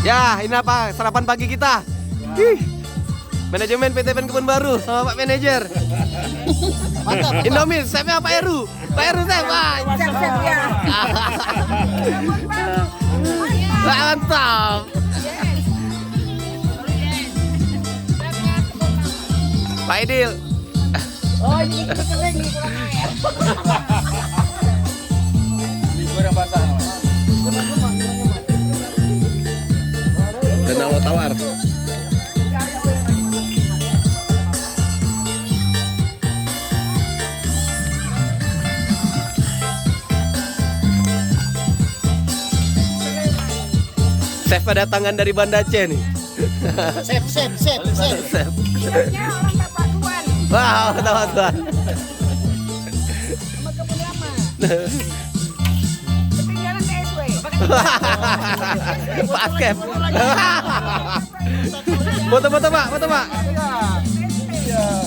Ya, ini apa? Sarapan pagi kita. Ih. Manajemen PT PEN Kebun Baru sama Pak Manajer. Indomie, chefnya Pak Heru. Pak Heru chef. Chef ya. Mantap. Pak Idil. Oh, ini kering nih kurang air. Goreng basah. Danau tawar. Chef kedatangan dari Banda Aceh nih. Chef. Chef. Chefnya orang Bapak Tuan. Wow, tahu tuan. Sama kebun lama. Ketinggalan ke SW. Pak Askep. Foto-foto Pak, foto Pak.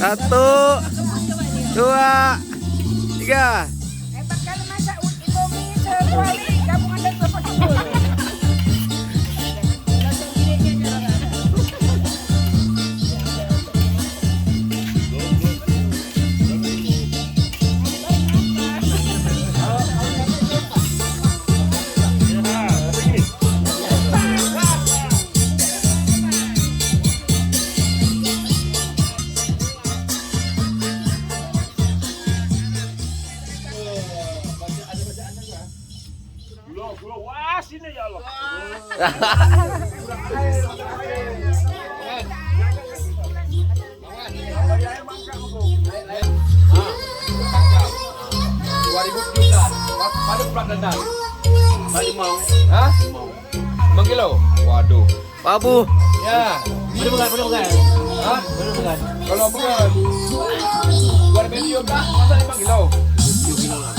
1, 2, 3. Hebat kali masak Indomie sekuali gabungan dari Bapak Kebun. Wah, sini ya Allah. Pada pulang dandang. Balik mau. Hah? Bang kilo. Waduh. Pak Bu. Ya. Bener bukan? Hah? Bener bukan? Kalau bukan. Buat video tak, masa 5 kilo. 7 kilo lah.